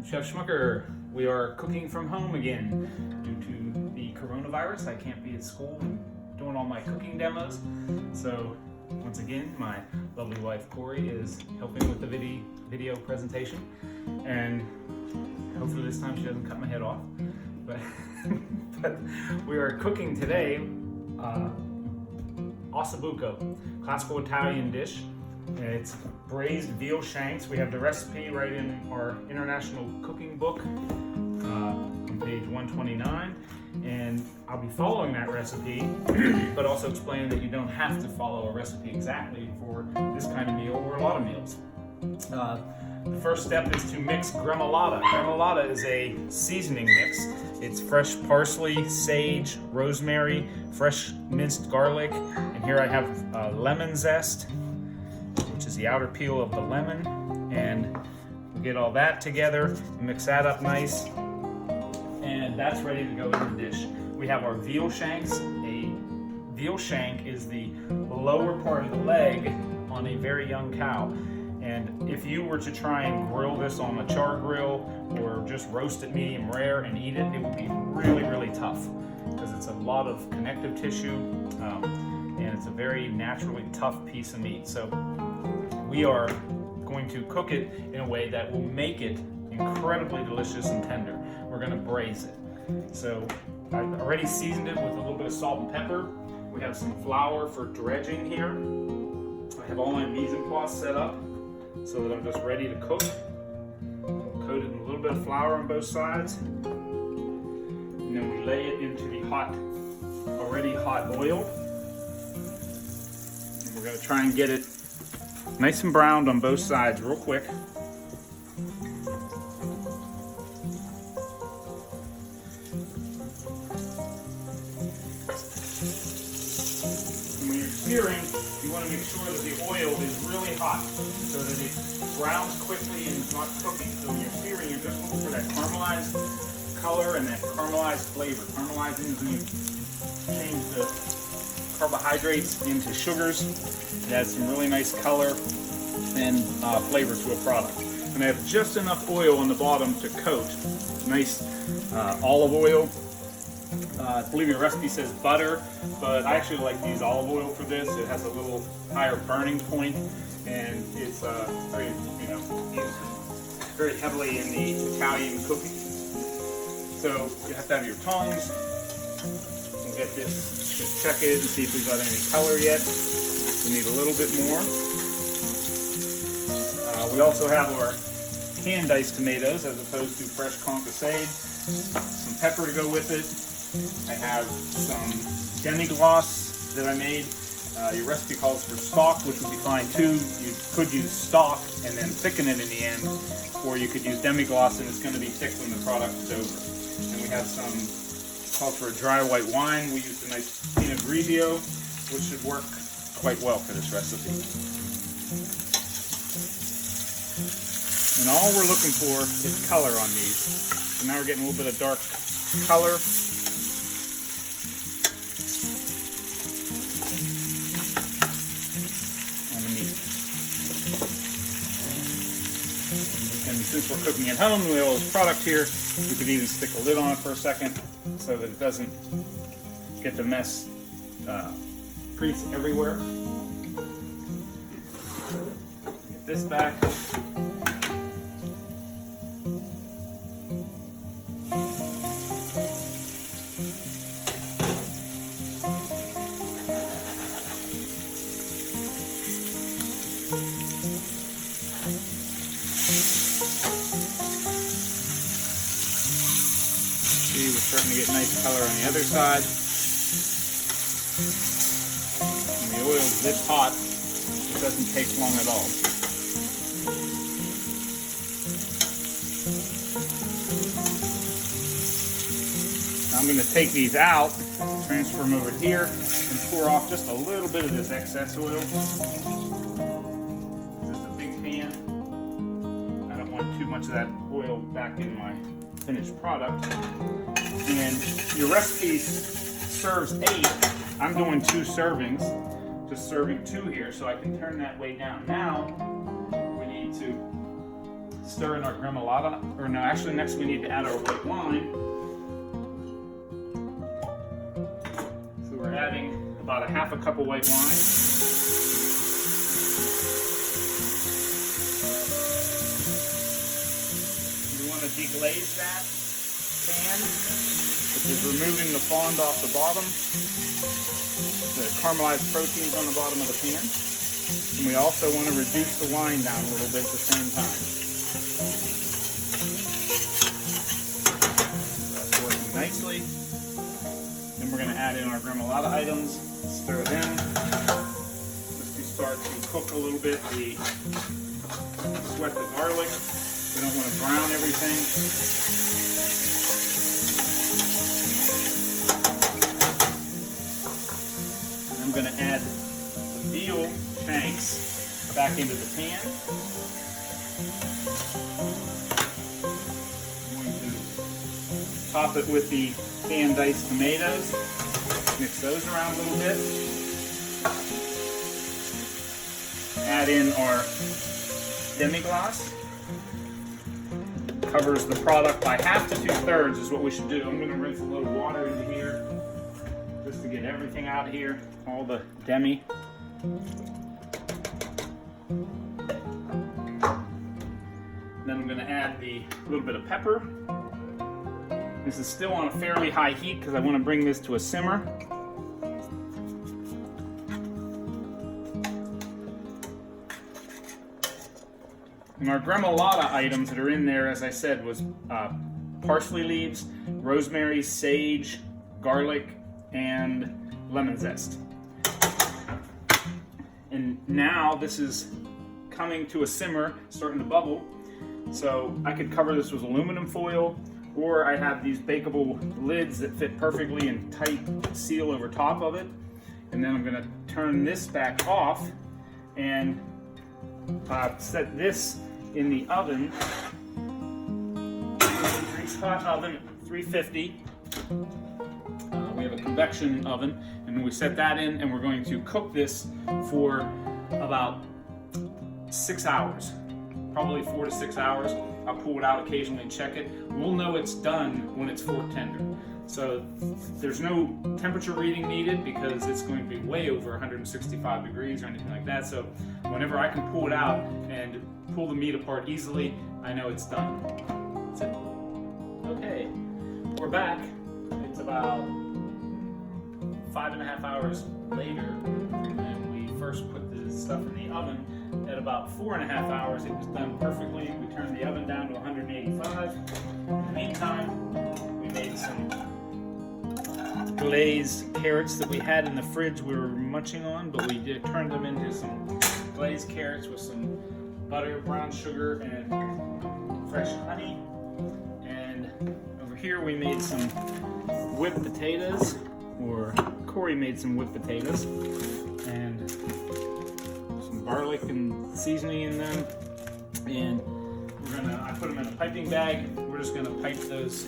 Chef Schmucker. We are cooking from home again due to the coronavirus. I can't be at school and doing all my cooking demos. So once again, my lovely wife Corey is helping with the video presentation, and hopefully this time she doesn't cut my head off. But we are cooking today Osso Buco, classical Italian dish. It's braised veal shanks. We have the recipe right in our international cooking book on page 129, and I'll be following that recipe, but also explaining that you don't have to follow a recipe exactly for this kind of meal or a lot of meals. The first step is to mix gremolata. Gremolata is a seasoning mix. It's fresh parsley, sage, rosemary, fresh minced garlic, and here I have lemon zest, which is the outer peel of the lemon, and we'll get all that together, mix that up nice, and that's ready to go in the dish. We have our veal shanks. A veal shank is the lower part of the leg on a very young cow. And if you were to try and grill this on a char grill or just roast it medium rare and eat it, it would be really, really tough because it's a lot of connective tissue and it's a very naturally tough piece of meat. So we are going to cook it in a way that will make it incredibly delicious and tender. We're going to braise it. So I've already seasoned it with a little bit of salt and pepper. We have some flour for dredging here. I have all my mise en place set up so that I'm just ready to cook. Coat it in a little bit of flour on both sides. And then we lay it into the already hot oil. And we're going to try and get it nice and browned on both sides real quick. And when you're searing, you want to make sure that the oil is really hot so that it browns quickly and it's not cooking. So when you're searing, you're just looking for that caramelized color and that caramelized flavor. Caramelizing is when you change the carbohydrates into sugars. It adds some really nice color and flavor to a product. And I have just enough oil on the bottom to coat. Nice olive oil. I believe your recipe says butter, but I actually like to use olive oil for this. It has a little higher burning point, and it's very, used very heavily in the Italian cooking. So you have to have your tongs. We'll get this, just check it and see if we've got any color yet. We need a little bit more. We also have our canned diced tomatoes as opposed to fresh concassade. Some pepper to go with it. I have some demi-glace that I made. Your recipe calls for stock, which would be fine too. You could use stock and then thicken it in the end, or you could use demi-glace and it's going to be thick when the product is over. And we have some calls for a dry white wine. We used a nice Pinot Grigio, which should work quite well for this recipe. And all we're looking for is color on these. So now we're getting a little bit of dark color. And since we're cooking at home, we have all this product here, we could even stick a lid on it for a second so that it doesn't get the mess grease everywhere. Get this back. See, we're starting to get nice color on the other side. When the oil is this hot, it doesn't take long at all. Now I'm going to take these out, transfer them over here, and pour off just a little bit of this excess oil. This is a big pan. I don't want too much of that oil back in my finished product. And your recipe serves 8. I'm doing 2 servings, serving 2 here, so I can turn that way down. Now we need to stir in our gremolata, or no, actually next we need to add our white wine. So we're adding about a half a cup of white wine. We want to deglaze that pan, which is removing the fond off the bottom, the caramelized proteins on the bottom of the pan. And we also want to reduce the wine down a little bit at the same time. So that's working nicely. Then we're going to add in our gremolata items, stir it in. As we start to cook a little bit, we sweat the garlic. We don't want to brown everything. And I'm going to add the veal shanks back into the pan. I'm going to top it with the canned diced tomatoes. Mix those around a little bit. Add in our demi-glace. Covers the product by half to 2/3 is what we should do. I'm going to rinse a little water into here just to get everything out of here, all the demi. Then I'm going to add the little bit of pepper. This is still on a fairly high heat because I want to bring this to a simmer. And our gremolata items that are in there, as I said, was parsley leaves, rosemary, sage, garlic, and lemon zest. And now this is coming to a simmer, starting to bubble. So I could cover this with aluminum foil, or I have these bakeable lids that fit perfectly and tight seal over top of it. And then I'm going to turn this back off and set this in the oven, nice hot oven, 350. We have a convection oven, and we set that in, and we're going to cook this for about 6 hours, probably 4 to 6 hours. I'll pull it out occasionally and check it. We'll know it's done when it's fork tender. So there's no temperature reading needed because it's going to be way over 165 degrees or anything like that. So whenever I can pull it out and pull the meat apart easily, I know it's done. That's it. Okay, we're back. It's about 5.5 hours later, and we first put the stuff in the oven. At about 4.5 hours, it was done perfectly. We turned the oven down to 185. In the meantime, we made some glazed carrots that we had in the fridge we were munching on, but we turned them into some glazed carrots with some butter, brown sugar, and fresh honey. And over here we made some whipped potatoes, or Corey made some whipped potatoes, and some garlic and seasoning in them. And I put them in a piping bag. We're just gonna pipe those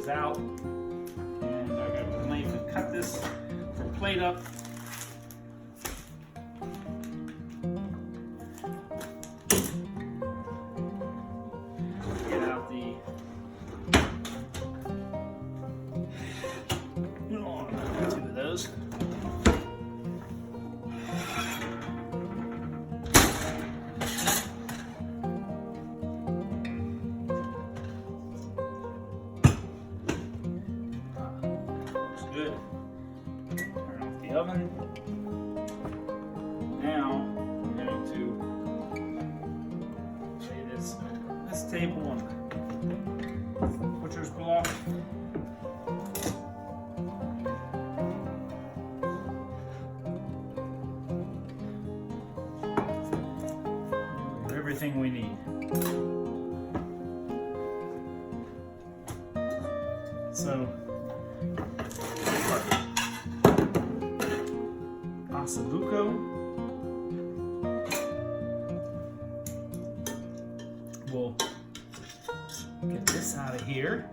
out. And I got a knife and cut this for plate up. Get out the two of those. Good. Turn off the oven. Now I'm going to lay this table on the butcher's block. Everything we need. So Osso Buco. We'll get this out of here.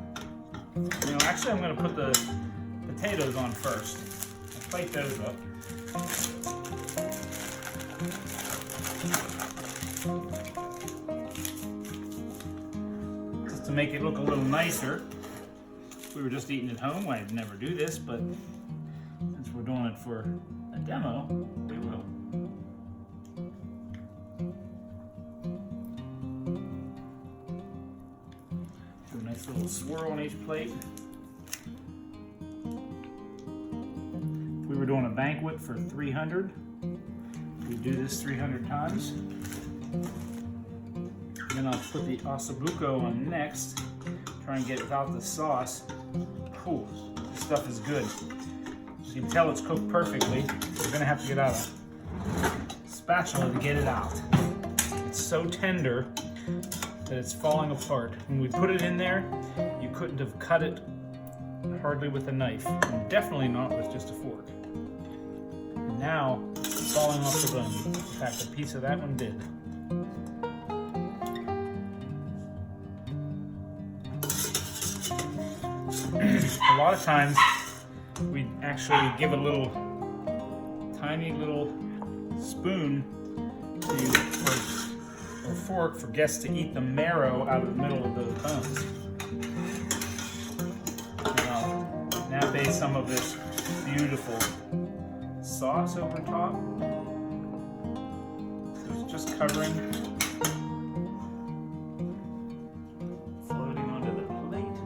Actually I'm going to put the potatoes on first. I'll plate those up. to make it look a little nicer. If we were just eating at home, I'd never do this, but since we're doing it for a demo, we will. Do a nice little swirl on each plate. If we were doing a banquet for 300, we'd do this 300 times. Then I'll put the Osso Buco on next. Try and get it without the sauce. Ooh, this stuff is good. You can tell it's cooked perfectly. We're gonna have to get out a spatula to get it out. It's so tender that it's falling apart. When we put it in there, you couldn't have cut it hardly with a knife, and definitely not with just a fork. And now it's falling off the bone. In fact, a piece of that one did. A lot of times we actually give a little tiny little spoon or fork for guests to eat the marrow out of the middle of those bones. And I'll now base some of this beautiful sauce over top. So it's just covering, floating onto the plate.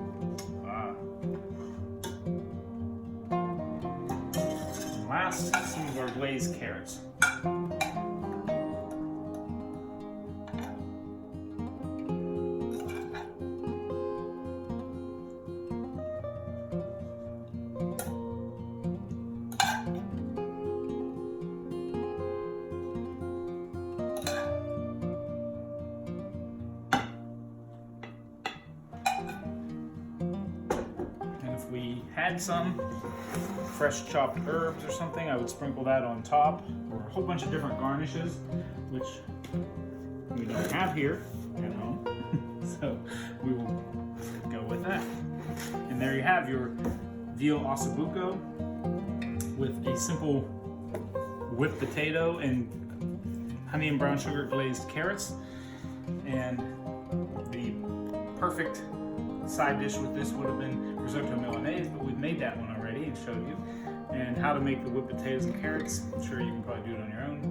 And last, some of our glazed carrots. If we had some fresh chopped herbs or something, I would sprinkle that on top, or a whole bunch of different garnishes, which we don't have here at home. So we will go with that. And there you have your veal Osso Buco with a simple whipped potato and honey and brown sugar glazed carrots. And the perfect side dish with this would have been risotto Milanese, but we've made that one already and showed you. And how to make the whipped potatoes and carrots, I'm sure you can probably do it on your own.